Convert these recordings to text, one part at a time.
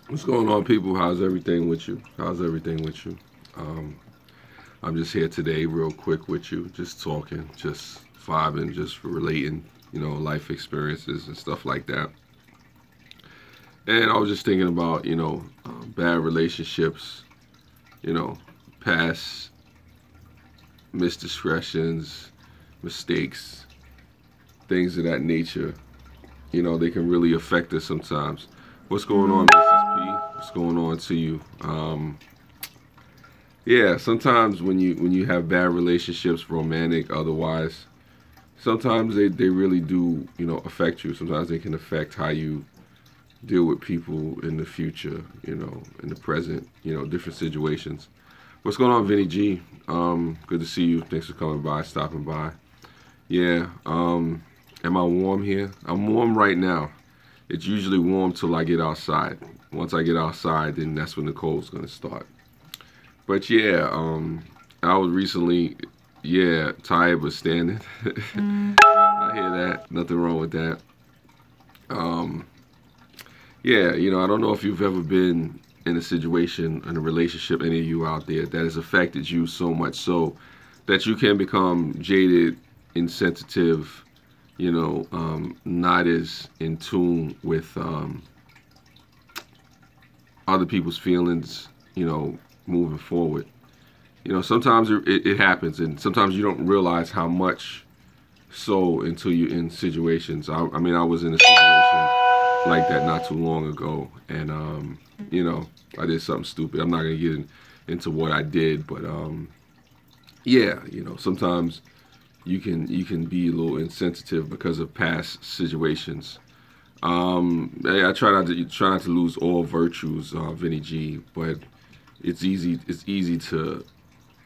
What's going on, people? How's everything with you? How's everything with you? Um, I'm just here today, real quick with you, just talking, just vibing, just relating, life experiences and stuff like that. And I was just thinking about, bad relationships, you know, past misdiscretions, mistakes, things of that nature. They can really affect us sometimes. What's going on, Mrs. P? What's going on to you? Yeah, sometimes when you have bad relationships, romantic, otherwise, sometimes they really do affect you. Sometimes they can affect how you deal with people in the future, in the present, different situations. What's going on, Vinny G? Good to see you. Thanks for coming by, stopping by. Yeah. Am I warm here? I'm warm right now. It's usually warm till I get outside. Once I get outside, then that's when the cold's gonna start. But yeah, I was recently, yeah, tired but standing. I hear that. Nothing wrong with that. Um, yeah, I don't know if you've ever been in a situation, in a relationship, any of you out there, that has affected you so much so that you can become jaded, insensitive, not as in tune with other people's feelings, moving forward. Sometimes it happens, and sometimes you don't realize how much so until you're in situations. I mean, I was in a situation like that not too long ago, and I did something stupid. I'm not gonna get into what I did, but yeah, sometimes you can be a little insensitive because of past situations. I try not to lose all virtues, Vinny G, but it's easy to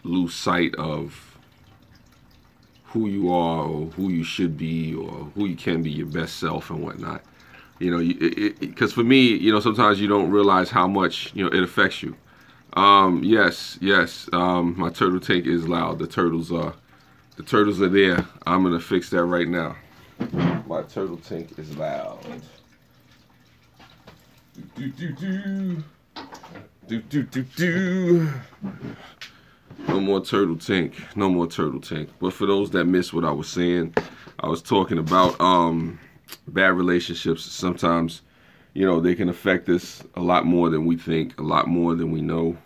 lose sight of who you are or who you should be or who you can be, your best self and whatnot. Because for me, sometimes you don't realize how much it affects you. Yes, yes. My turtle tank is loud. The turtles are there. I'm gonna fix that right now. My turtle tank is loud. Do do do do do do do. No more turtle tank. No more turtle tank. But for those that missed what I was saying, I was talking about bad relationships. Sometimes, they can affect us a lot more than we think, a lot more than we know.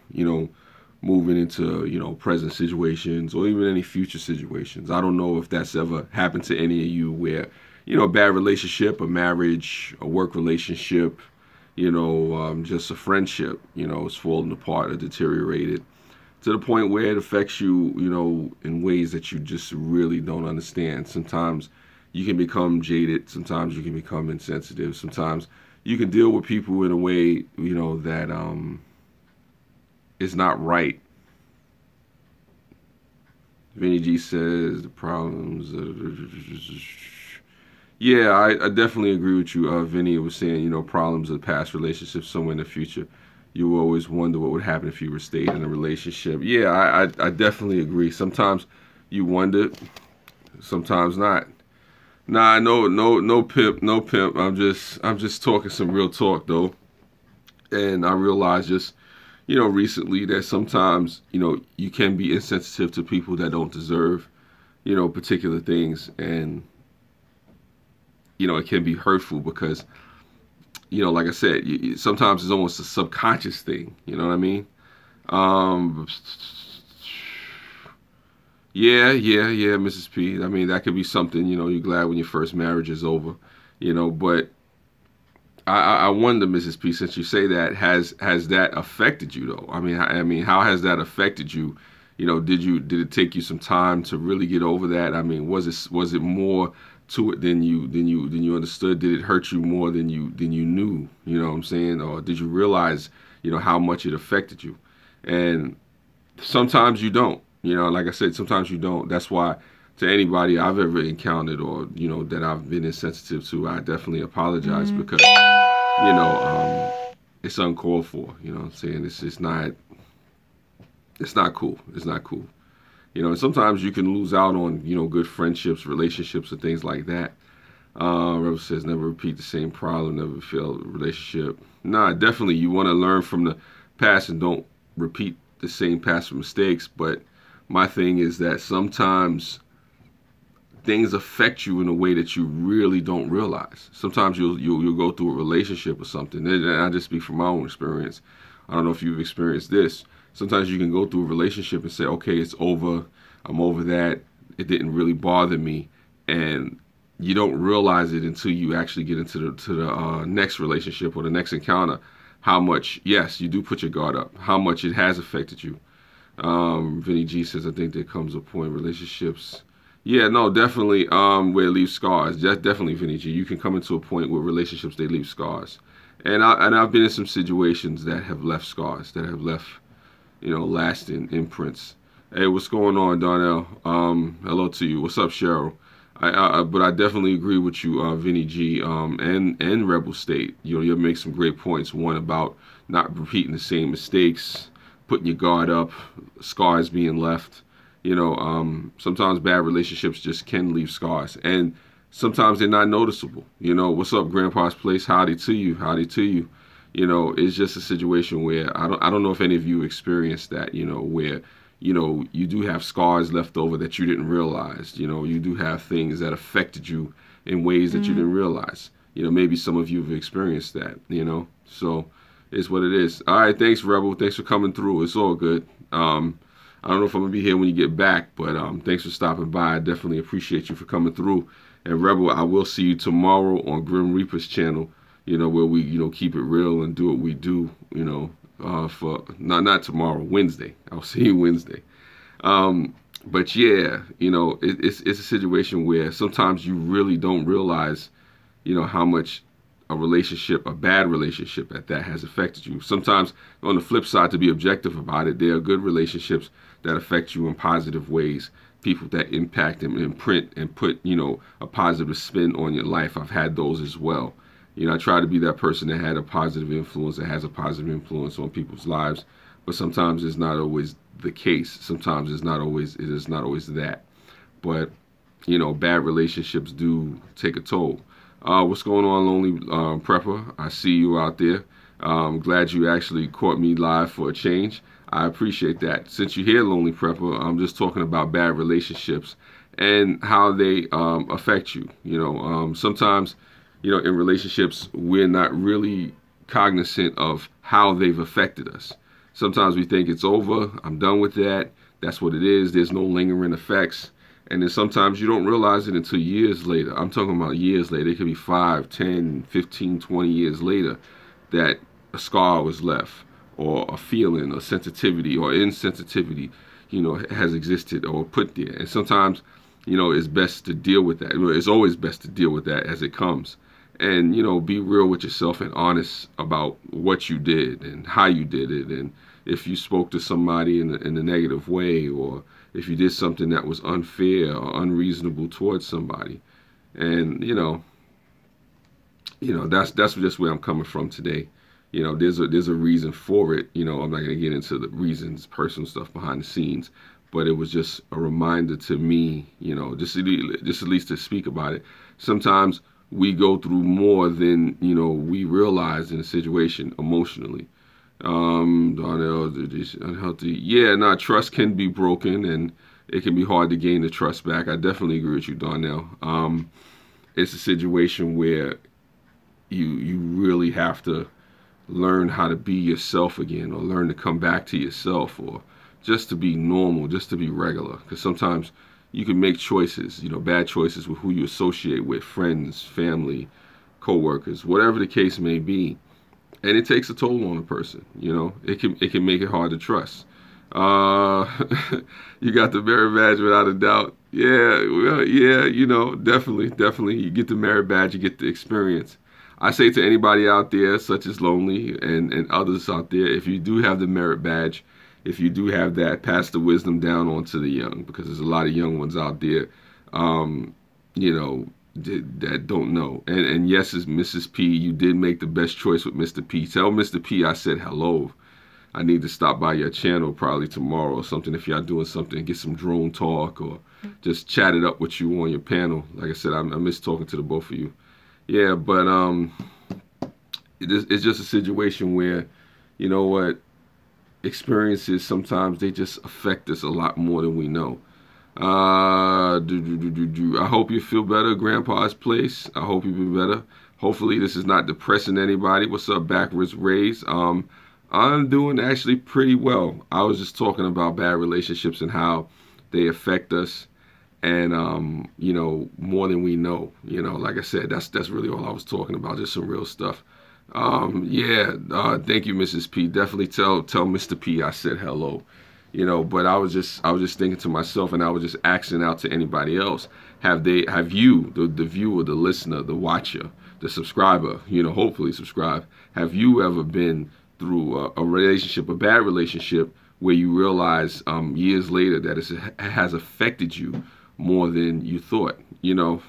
Moving into present situations or even any future situations. I don't know if that's ever happened to any of you where a bad relationship, a marriage, a work relationship, just a friendship, is falling apart or deteriorated to the point where it affects you, in ways that you just really don't understand. Sometimes you can become jaded. Sometimes you can become insensitive. Sometimes you can deal with people in a way, that is not right. Vinny G says the problems. Yeah, I definitely agree with you. Vinny was saying, problems of past relationships somewhere in the future. You will always wonder what would happen if you were stayed in a relationship. Yeah, I definitely agree. Sometimes you wonder, sometimes not. Nah, no pimp, no pimp. I'm just talking some real talk though, and I realized just recently that sometimes you can be insensitive to people that don't deserve particular things, and it can be hurtful because like I said, sometimes it's almost a subconscious thing. You know what I mean? Um, yeah, Mrs. P. I mean, that could be something. You're glad when your first marriage is over. But I wonder, Mrs. P. Since you say that, has that affected you though? I mean, how has that affected you? Did it take you some time to really get over that? I mean, was it more to it than you understood? Did it hurt you more than you knew? You know what I'm saying? Or did you realize how much it affected you? And sometimes you don't. Like I said, sometimes you don't. That's why to anybody I've ever encountered or that I've been insensitive to, I definitely apologize because it's uncalled for. You know what I'm saying? It's not cool. It's not cool. And sometimes you can lose out on good friendships, relationships, and things like that. Rebel says never repeat the same problem, never fail a relationship. Nah, definitely you want to learn from the past and don't repeat the same past mistakes. But my thing is that sometimes things affect you in a way that you really don't realize. Sometimes you'll go through a relationship or something, and I just speak from my own experience. I don't know if you've experienced this. Sometimes you can go through a relationship and say, okay, it's over. I'm over that. It didn't really bother me, and you don't realize it until you actually get into the next relationship or the next encounter. How much, yes, you do put your guard up. How much it has affected you. Vinny G says, I think there comes a point in relationships. Yeah, no, definitely. Where it leaves scars. Definitely, Vinny G. You can come into a point where relationships they leave scars, and I've been in some situations that have left scars, that have left lasting imprints. Hey, what's going on, Darnell? Hello to you. What's up, Cheryl? But I definitely agree with you, Vinny G. And Rebel State. You make some great points. One about not repeating the same mistakes, putting your guard up, scars being left. Sometimes bad relationships just can leave scars, and sometimes they're not noticeable. What's up, Grandpa's Place? Howdy to you. Howdy to you. It's just a situation where I don't know if any of you experienced that. Where you do have scars left over that you didn't realize. You do have things that affected you in ways that you didn't realize. Maybe some of you have experienced that. So it's what it is. All right, thanks, Rebel. Thanks for coming through. It's all good. I don't know if I'm going to be here when you get back, but thanks for stopping by. I definitely appreciate you for coming through. And Rebel, I will see you tomorrow on Grim Reaper's channel, where we, keep it real and do what we do, for not tomorrow, Wednesday. I'll see you Wednesday. But yeah, it's a situation where sometimes you really don't realize, how much a bad relationship at that has affected you. Sometimes on the flip side, to be objective about it, there are good relationships that affect you in positive ways. People that impact and imprint and put, a positive spin on your life. I've had those as well. I try to be that person that had a positive influence, that has a positive influence on people's lives. But sometimes it's not always the case. Sometimes it is not always that. But, bad relationships do take a toll. What's going on, Lonely Prepper? I see you out there. I'm glad you actually caught me live for a change. I appreciate that. Since you're here, Lonely Prepper, I'm just talking about bad relationships and how they affect you. Sometimes, in relationships, we're not really cognizant of how they've affected us. Sometimes we think it's over. I'm done with that. That's what it is. There's no lingering effects. And then sometimes you don't realize it until years later. I'm talking about years later. It could be 5, 10, 15, 20 years later that a scar was left, or a feeling, or sensitivity, or insensitivity, has existed or put there. And sometimes, it's best to deal with that. It's always best to deal with that as it comes. And, be real with yourself and honest about what you did and how you did it. And if you spoke to somebody in a negative way, or if you did something that was unfair or unreasonable towards somebody. And, that's just where I'm coming from today. There's a reason for it. I'm not going to get into the reasons, personal stuff behind the scenes, but it was just a reminder to me, just at least to speak about it. Sometimes we go through more than, we realize in a situation emotionally. Darnell, unhealthy. Yeah, trust can be broken, and it can be hard to gain the trust back. I definitely agree with you, Darnell. It's a situation where you really have to learn how to be yourself again, or learn to come back to yourself, or just to be normal, just to be regular. Because sometimes you can make choices, bad choices with who you associate with, friends, family, co-workers, whatever the case may be. And it takes a toll on a person. It can make it hard to trust. You got the merit badge without a doubt. Yeah, well, yeah, definitely. You get the merit badge, you get the experience. I say to anybody out there, such as Lonely and others out there, if you do have the merit badge, if you do have that, pass the wisdom down onto the young, because there's a lot of young ones out there, that don't know. And yes, as Mrs. P, you did make the best choice with Mr. P. Tell Mr. P I said hello. I need to stop by your channel probably tomorrow or something if y'all doing something, get some drone talk or just chat it up with you on your panel. Like I said, I miss talking to the both of you. Yeah, but it's just a situation where, you know what, experiences sometimes they just affect us a lot more than we know. I hope you feel better, Grandpa's Place. I hope you feel better. Hopefully this is not depressing anybody. What's up, Backwards Rays? I'm doing actually pretty well. I was just talking about bad relationships and how they affect us, and you know, more than we know. You know, like I said, that's really all I was talking about. Just some real stuff. Yeah. Thank you, Mrs. P. Definitely tell Mr. P I said hello. You know, but I was just thinking to myself, and I was just asking out to anybody else. Have you, the viewer, the listener, the watcher, the subscriber, you know, hopefully subscribe. Have you ever been through a relationship, a bad relationship, where you realize years later that it has affected you more than you thought? You know,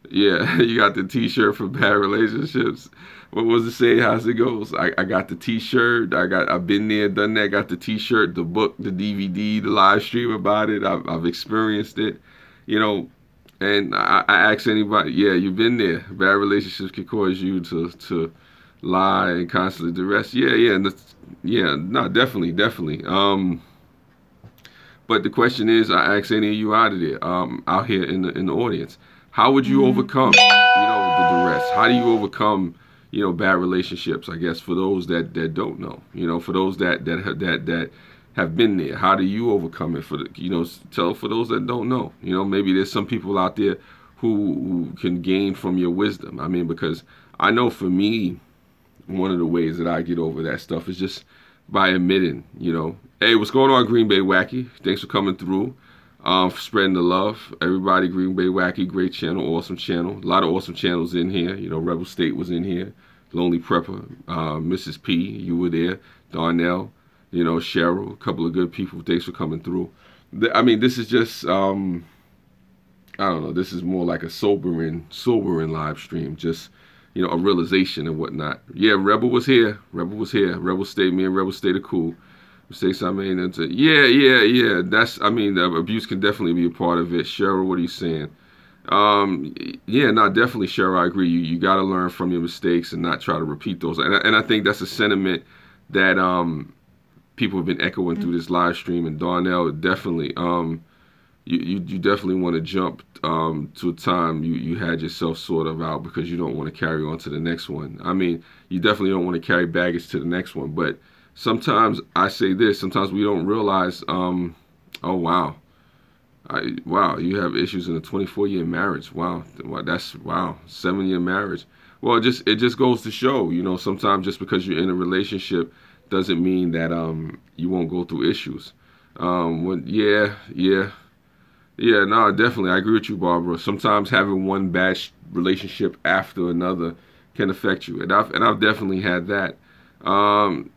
yeah, you got the T-shirt for bad relationships. What was it say? How's it goes? I got the T-shirt. I've been there, done that. Got the T-shirt, the book, the DVD, the live stream about it. I've experienced it. You know, and I ask anybody, yeah, you've been there. Bad relationships can cause you to lie and constantly duress. Yeah, no, definitely. But the question is, I ask any of you out of there, out here in the audience, how would you overcome, you know, the duress? How do you overcome, you know, bad relationships? I guess for those that don't know, you know, for those that have been there, how do you overcome it? For the, you know, tell for those that don't know, you know, maybe there's some people out there who can gain from your wisdom. I mean, because I know for me, one of the ways that I get over that stuff is just by admitting, you know, hey, what's going on, Green Bay Wacky? Thanks for coming through, for spreading the love. Everybody, Green Bay Wacky, great channel, awesome channel. A lot of awesome channels in here. You know, Rebel State was in here. Lonely Prepper, Mrs. P, you were there. Darnell, you know, Cheryl, a couple of good people. Thanks for coming through. I mean, this is just, I don't know, this is more like a sobering live stream. Just, you know, a realization and whatnot. Yeah, Rebel was here. Rebel State, me and Rebel State are cool. Say something into, yeah. That's, I mean, the abuse can definitely be a part of it. Cheryl, what are you saying? Yeah, no, definitely, Cheryl, I agree. You got to learn from your mistakes and not try to repeat those. And I think that's a sentiment that people have been echoing through this live stream. And Darnell, definitely, you definitely want to jump to a time you had yourself sort of out because you don't want to carry on to the next one. I mean, you definitely don't want to carry baggage to the next one. But sometimes I say this, sometimes we don't realize, oh, wow. Wow, you have issues in a 24-year marriage. Wow, that's, wow, 7-year marriage. Well, it just goes to show, you know, sometimes just because you're in a relationship doesn't mean that you won't go through issues. No, definitely, I agree with you, Barbara. Sometimes having one bad relationship after another can affect you, and I've definitely had that. I mean,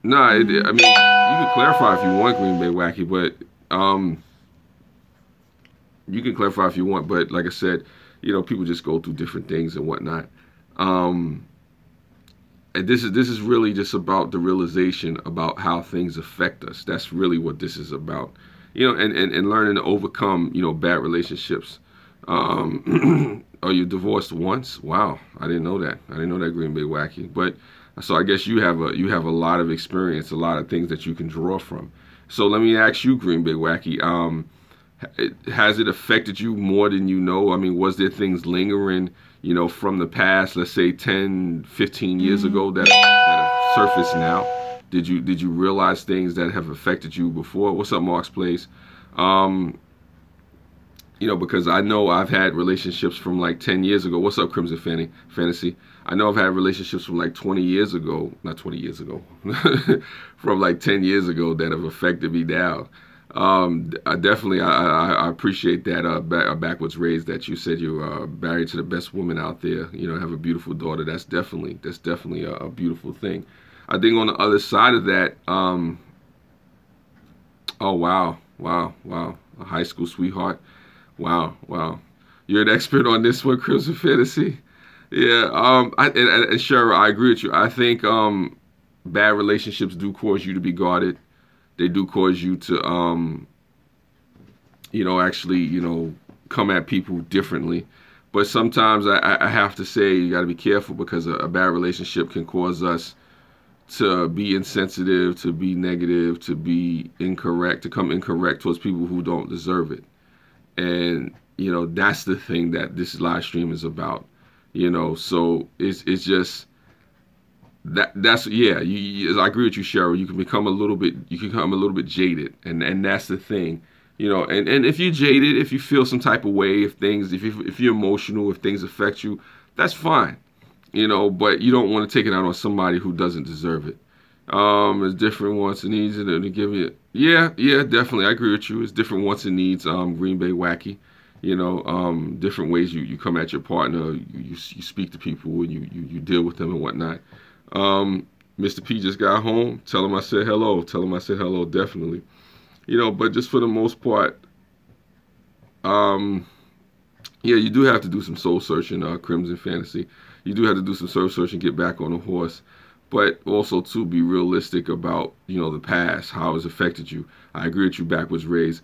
you can clarify if you want, Green Bay Wacky, but you can clarify if you want, but like I said, you know, people just go through different things and whatnot. And this is really just about the realization about how things affect us. That's really what this is about. You know, and learning to overcome, you know, bad relationships. Are you divorced once? Wow, I didn't know that. I didn't know that, Green Bay Wacky. But so I guess you have a lot of experience, a lot of things that you can draw from. So let me ask you, Green Bay Wacky, has it affected you more than you know? I mean, was there things lingering, you know, from the past, let's say 10, 15 years ago that have surfaced now? Did you realize things that have affected you before? What's up, Mark's Place? You know, because I know I've had relationships from like 10 years ago. What's up, Crimson Fantasy? I know I've had relationships from like 20 years ago, not 20 years ago, from like 10 years ago that have affected me now. I definitely appreciate that backwards raise that you said you're married to the best woman out there. You know, have a beautiful daughter. That's definitely a beautiful thing. I think on the other side of that, oh wow, a high school sweetheart. Wow. You're an expert on this one, Crimson Fantasy. Yeah, and Cheryl, I agree with you. I think bad relationships do cause you to be guarded. They do cause you to, actually, come at people differently. But sometimes I have to say you got to be careful, because a bad relationship can cause us to be insensitive, to be negative, to be incorrect, to come incorrect towards people who don't deserve it. And, that's the thing that this live stream is about. So it's just that's yeah. I agree with you, Cheryl. You can become a little bit jaded, and that's the thing. And if you're jaded, if you feel some type of way, if you're emotional, if things affect you, that's fine. But you don't want to take it out on somebody who doesn't deserve it. It's different wants and needs, and to give it. Yeah, definitely. I agree with you. It's different wants and needs. Green Bay Wacky. Different ways you come at your partner. You speak to people, and you deal with them and whatnot. Mr. P just got home. Tell him I said hello. Definitely. But just for the most part, you do have to do some soul searching, Crimson Fantasy. You do have to do some soul searching, get back on the horse. But also, to be realistic about, the past, how it's affected you. I agree with you, Backwards Rays.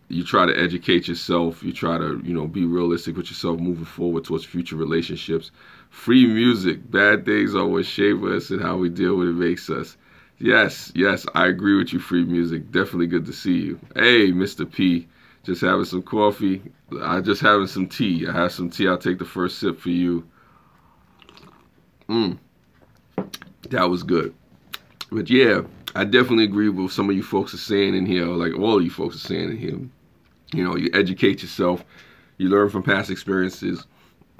You try to educate yourself. You try to, be realistic with yourself moving forward towards future relationships. Free music. Bad things are what shape us, and how we deal with it makes us. Yes, I agree with you, Free Music. Definitely good to see you. Hey, Mr. P. Just having some coffee. I just having some tea. I have some tea. I'll take the first sip for you. That was good. But yeah, I definitely agree with what some of you folks are saying in here, like all of you folks are saying in here. You educate yourself. You learn from past experiences.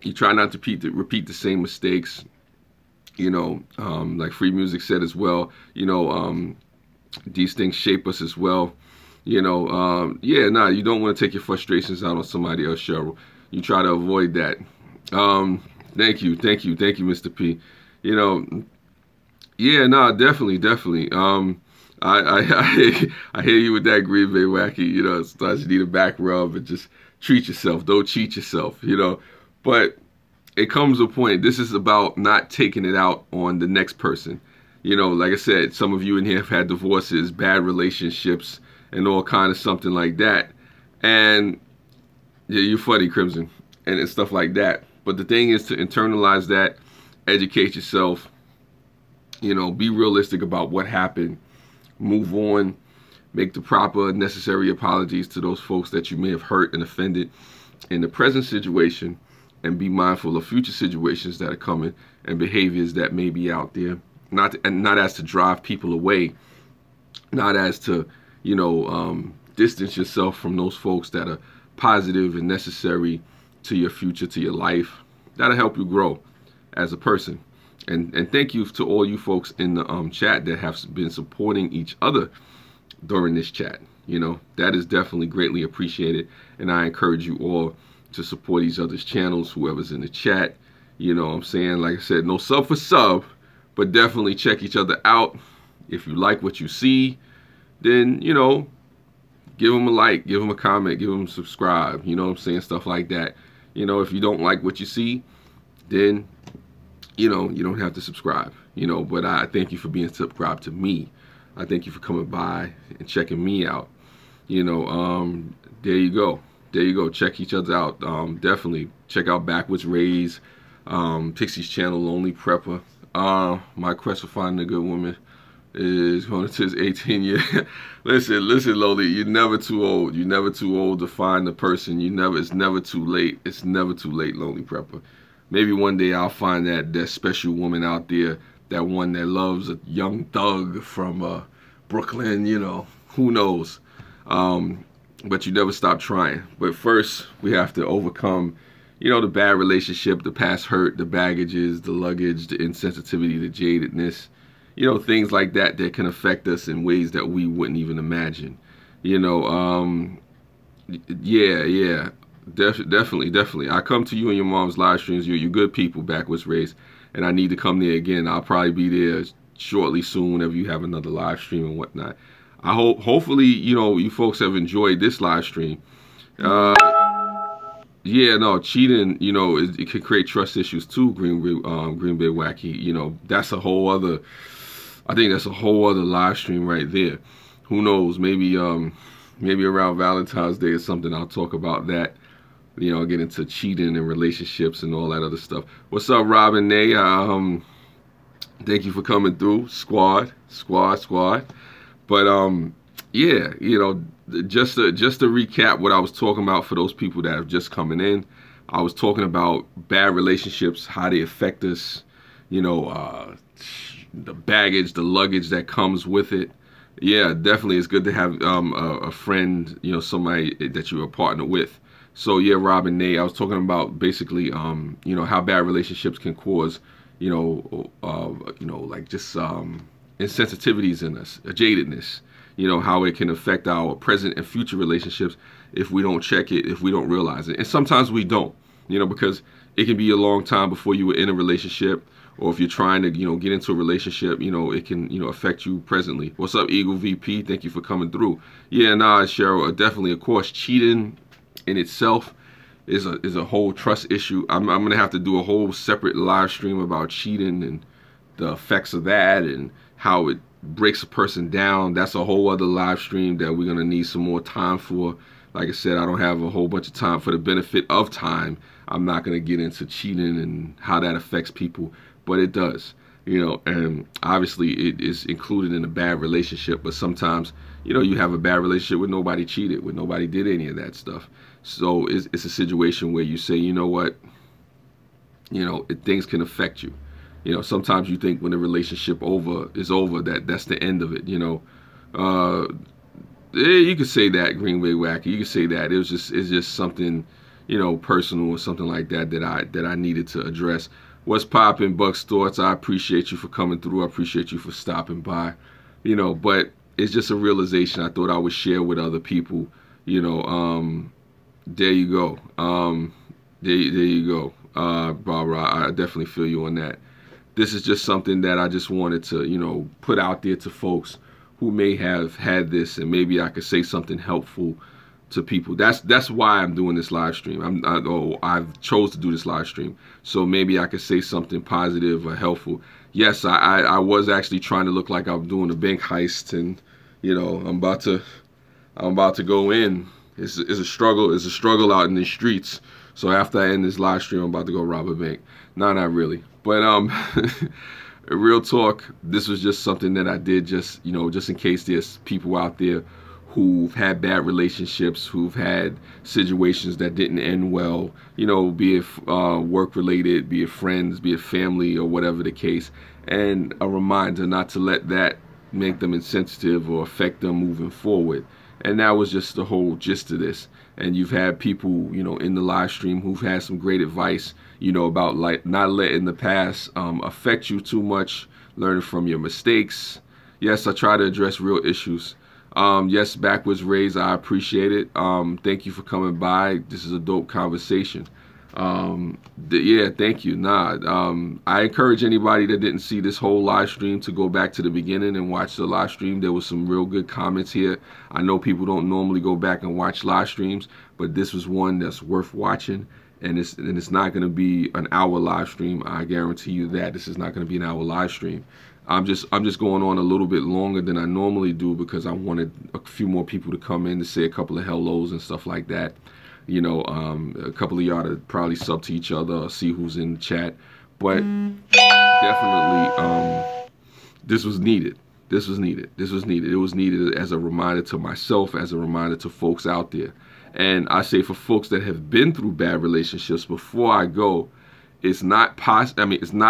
You try not to repeat the same mistakes. Like Free Music said as well, these things shape us as well. You don't want to take your frustrations out on somebody else, Cheryl. You try to avoid that. Thank you, Mr. P. Definitely. I hear you with that, Green Bay Wacky. Sometimes you need a back rub, and just treat yourself. Don't cheat yourself, But it comes to a point. This is about not taking it out on the next person. Like I said, some of you in here have had divorces, bad relationships, and all kind of something like that. And yeah, you're funny, Crimson, and stuff like that. But the thing is to internalize that, educate yourself, be realistic about what happened, move on, make the proper necessary apologies to those folks that you may have hurt and offended in the present situation, and be mindful of future situations that are coming and behaviors that may be out there. Not as to drive people away, not as to, distance yourself from those folks that are positive and necessary to your future, to your life. That'll help you grow as a person. And thank you to all you folks in the chat that have been supporting each other during this chat. That is definitely greatly appreciated. And I encourage you all to support each other's channels, whoever's in the chat. I'm saying, like I said, no sub for sub, but definitely check each other out. If you like what you see, then, give them a like, give them a comment, give them a subscribe. Stuff like that. If you don't like what you see, then, you don't have to subscribe. But I thank you for being subscribed to me. I thank you for coming by and checking me out. There you go. Check each other out. Definitely check out Backwards Rays, Pixie's channel, Lonely Prepper. My quest for finding a good woman is going to his 18 year. listen, Lonely. You're never too old. You're never too old to find the person. It's never too late. It's never too late, Lonely Prepper. Maybe one day I'll find that special woman out there, that one that loves a young thug from Brooklyn. Who knows? But you never stop trying. But first, we have to overcome, the bad relationship, the past hurt, the baggages, the luggage, the insensitivity, the jadedness, things like that can affect us in ways that we wouldn't even imagine. Definitely. I come to you and your mom's live streams. You're good people, Backwards Rays, and I need to come there again. I'll probably be there shortly soon whenever you have another live stream and whatnot. Hopefully, you folks have enjoyed this live stream. Yeah, no, cheating, it can create trust issues too. Green Bay Wacky, that's a whole other. I think that's a whole other live stream right there. Who knows? Maybe around Valentine's Day or something. I'll talk about that. Get into cheating and relationships and all that other stuff. What's up, Robin Nay? Thank you for coming through, squad. But yeah, just to recap what I was talking about for those people that have just coming in. I was talking about bad relationships, how they affect us, the baggage, the luggage that comes with it. Yeah, definitely, it's good to have a friend, somebody that you're a partner with. So yeah, Robin Nay, I was talking about basically, how bad relationships can cause, like just insensitivities in us, a jadedness. How it can affect our present and future relationships if we don't check it, if we don't realize it. And sometimes we don't, because it can be a long time before you were in a relationship, or if you're trying to, get into a relationship, it can, affect you presently. What's up, Eagle VP? Thank you for coming through. Yeah, nah, Cheryl, definitely, of course, cheating in itself is a whole trust issue. I'm gonna have to do a whole separate live stream about cheating and the effects of that and how it breaks a person down. That's a whole other live stream that we're gonna need some more time for. Like I said, I don't have a whole bunch of time. For the benefit of time, I'm not gonna get into cheating and how that affects people, but it does. And obviously it is included in a bad relationship, but sometimes, you have a bad relationship with nobody cheated, with nobody did any of that stuff. So it's a situation where you say, you know what, things can affect you. Sometimes you think when the relationship is over, that's the end of it. Yeah, you could say that, Green Bay Wacky. You could say that it's just something, personal or something like that that I needed to address. What's poppin', Buck's Thoughts? I appreciate you for coming through. I appreciate you for stopping by. But it's just a realization I thought I would share with other people. There you go. There you go. Barbara, I definitely feel you on that. This is just something that I just wanted to, put out there to folks who may have had this, and maybe I could say something helpful to people. That's why I'm doing this live stream. I've chose to do this live stream, so maybe I could say something positive or helpful. Yes, I was actually trying to look like I'm doing a bank heist, and I'm about to go in. It's a struggle. It's a struggle out in the streets. So after I end this live stream, I'm about to go rob a bank. No, not really. But real talk. This was just something that I did, just in case there's people out there who've had bad relationships, who've had situations that didn't end well. Be it work related, be it friends, be it family, or whatever the case. And a reminder not to let that make them insensitive or affect them moving forward. And that was just the whole gist of this. And you've had people, in the live stream who've had some great advice, about like not letting the past affect you too much, learning from your mistakes. Yes, I try to address real issues. Yes, Backwards Raised, I appreciate it. Thank you for coming by. This is a dope conversation. Yeah, thank you. I encourage anybody that didn't see this whole live stream to go back to the beginning and watch the live stream. There was some real good comments here. I know people don't normally go back and watch live streams, but this was one that's worth watching. And it's not going to be an hour live stream. I guarantee you that this is not going to be an hour live stream. I'm just going on a little bit longer than I normally do because I wanted a few more people to come in to say a couple of hellos and stuff like that. A couple of y'all to probably sub to each other or see who's in the chat. But definitely, this was needed. This was needed. It was needed as a reminder to myself, as a reminder to folks out there. And I say for folks that have been through bad relationships, before I go, it's not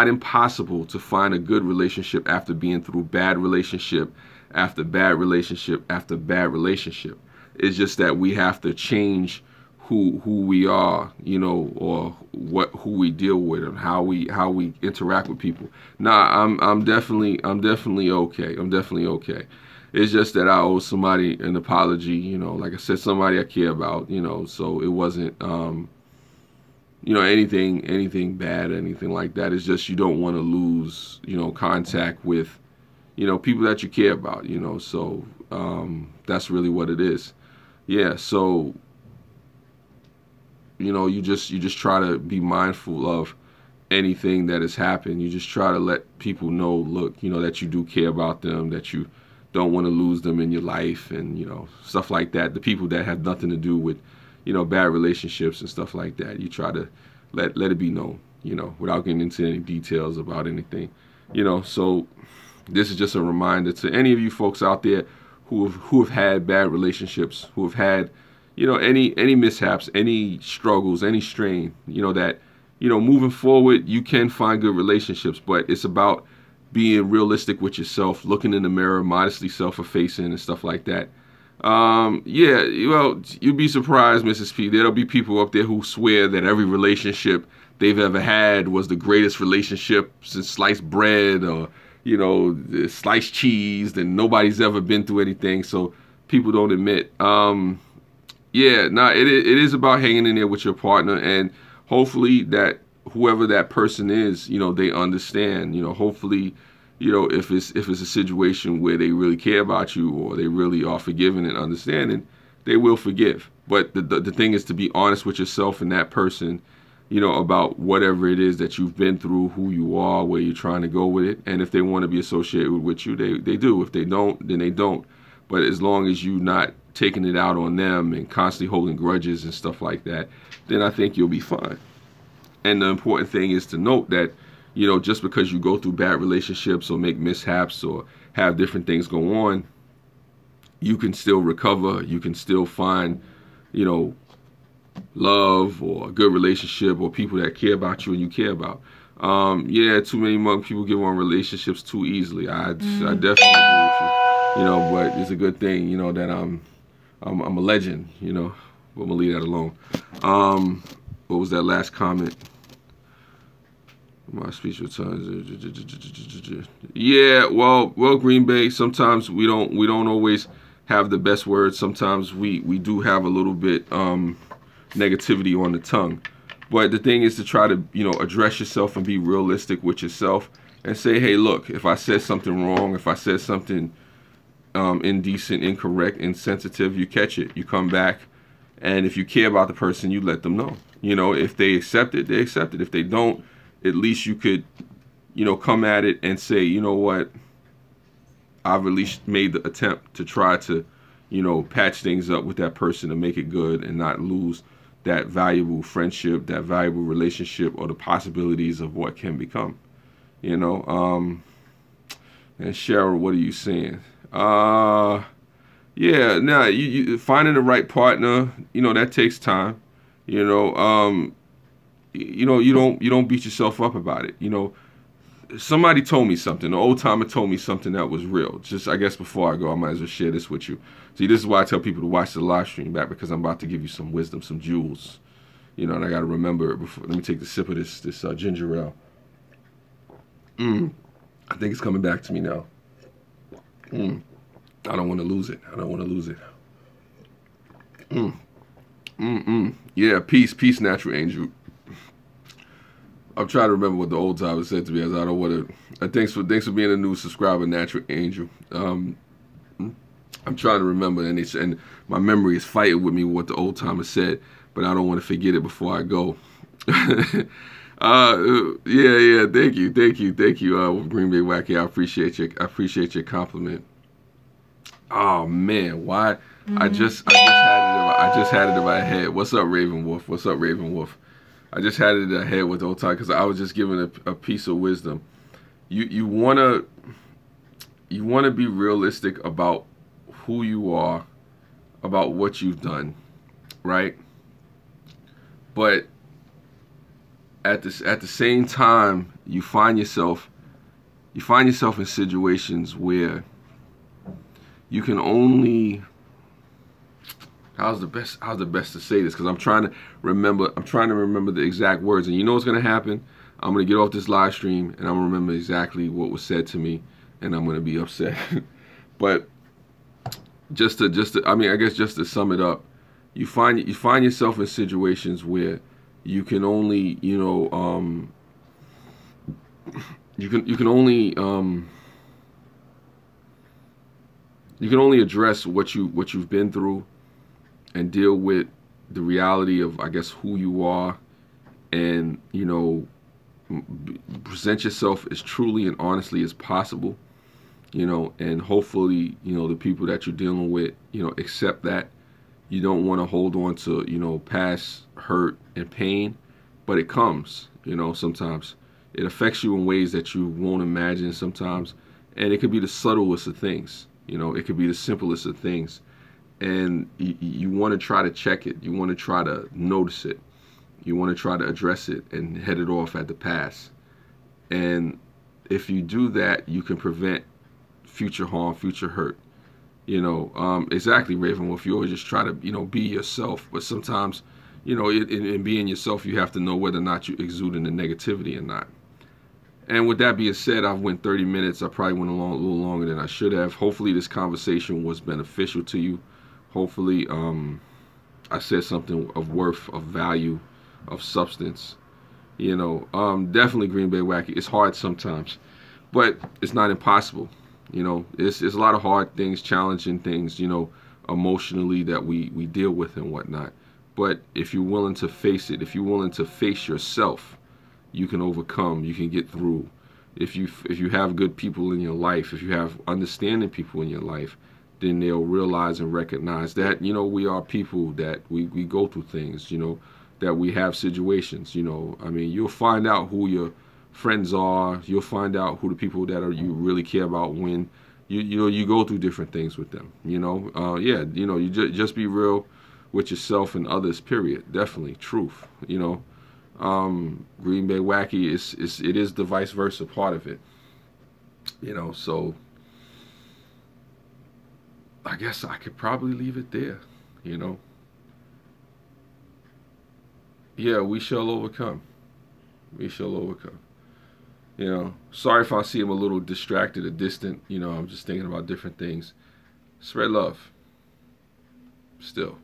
impossible to find a good relationship after being through bad relationship after bad relationship after bad relationship. It's just that we have to change who we are, or who we deal with and how we interact with people. I'm definitely okay. I'm definitely okay. It's just that I owe somebody an apology, like I said, somebody I care about, so it wasn't anything bad, anything like that. It's just you don't want to lose, contact with, people that you care about, so that's really what it is. Yeah, so you just try to be mindful of anything that has happened. You just try to let people know, look, that you do care about them, that you don't want to lose them in your life, and stuff like that. The people that have nothing to do with bad relationships and stuff like that. You try to let it be known, without getting into any details about anything. So this is just a reminder to any of you folks out there who have had bad relationships, who have had any mishaps, any struggles, any strain, that moving forward you can find good relationships, but it's about being realistic with yourself, looking in the mirror, modestly self-effacing and stuff like that. Yeah, well, you'd be surprised, Mrs. P. There'll be people up there who swear that every relationship they've ever had was the greatest relationship since sliced bread, or sliced cheese, and nobody's ever been through anything. So people don't admit. Yeah, nah, it is about hanging in there with your partner, and hopefully that whoever that person is, they understand. Hopefully, if it's a situation where they really care about you, or they really are forgiving and understanding, they will forgive. But the thing is to be honest with yourself and that person, about whatever it is that you've been through, who you are, where you're trying to go with it. And if they want to be associated with you, they do. If they don't, then they don't. But as long as you're not taking it out on them and constantly holding grudges and stuff like that, then I think you'll be fine. And the important thing is to note that, just because you go through bad relationships or make mishaps or have different things go on, you can still recover. You can still find, love or a good relationship or people that care about you and you care about. Yeah, too many people give on relationships too easily. I definitely agree with you. But it's a good thing, that I'm a legend, but I'm gonna leave that alone. What was that last comment? My speech returns. Yeah, well, Green Bay. Sometimes we don't always have the best words. Sometimes we do have a little bit negativity on the tongue. But the thing is to try to address yourself and be realistic with yourself and say, hey, look, if I said something wrong, if I said something indecent, incorrect, insensitive, you catch it, you come back, and if you care about the person, you let them know. If they accept it, they accept it. If they don't, at least you could, come at it and say, you know what, I've at least made the attempt to try to, patch things up with that person to make it good and not lose that valuable friendship, that valuable relationship, or the possibilities of what can become. And Cheryl, what are you saying? Yeah, now you finding the right partner, that takes time. You don't beat yourself up about it. Somebody told me something. An old timer told me something that was real. Just, I guess before I go, I might as well share this with you. See, this is why I tell people to watch the live stream back, because I'm about to give you some wisdom, some jewels. And I got to remember it before. Let me take the sip of this ginger ale. I think it's coming back to me now. I don't want to lose it. I don't want to lose it. Yeah, peace, natural angel. I'm trying to remember what the old timer said to me, as I don't want to. Thanks for being a new subscriber, Natural Angel. I'm trying to remember, and my memory is fighting with me what the old timer said, but I don't want to forget it before I go. Yeah. Thank you. Green Bay Wacky, I appreciate your compliment. Oh man, why? I just had it in my head. What's up, Raven Wolf? I just had it in my head with the old time, because I was just giving a piece of wisdom. You wanna be realistic about who you are, about what you've done, right? But at the same time, you find yourself in situations where you can only, how's the best to say this, because I'm trying to remember the exact words, and what's going to happen? I'm going to get off this live stream and I'm going to remember exactly what was said to me, and I'm going to be upset. But just to I guess just to sum it up, you find yourself in situations where you can only you can only address what you've been through and deal with the reality of, I guess, who you are, and present yourself as truly and honestly as possible. And hopefully, the people that you're dealing with, accept that. You don't want to hold on to, past hurt and pain, but it comes, sometimes. It affects you in ways that you won't imagine sometimes. And it could be the subtlest of things, it could be the simplest of things. And you want to try to check it. You want to try to notice it. You want to try to address it and head it off at the pass. And if you do that, you can prevent future harm, future hurt. Exactly, Ravenwolf. You always just try to, be yourself. But sometimes, in being yourself, you have to know whether or not you're exuding the negativity or not. And with that being said, I've went 30 minutes. I probably went a little longer than I should have. Hopefully this conversation was beneficial to you. Hopefully I said something of worth, of value, of substance. Definitely Green Bay Wacky. It's hard sometimes, but it's not impossible. It's a lot of hard things, challenging things, emotionally that we deal with and whatnot. But if you're willing to face it, if you're willing to face yourself, you can overcome, you can get through. If you have good people in your life, if you have understanding people in your life, then they'll realize and recognize that, we are people, that we go through things, that we have situations, I mean, you'll find out who your friends are. You'll find out who the people that you really care about when you go through different things with them. You just be real with yourself and others. Period. Definitely truth. Green Bay Wacky is the vice versa part of it. So I guess I could probably leave it there. Yeah, we shall overcome. We shall overcome. Sorry if I seem a little distracted or distant. I'm just thinking about different things. Spread love. Still,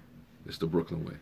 it's the Brooklyn way.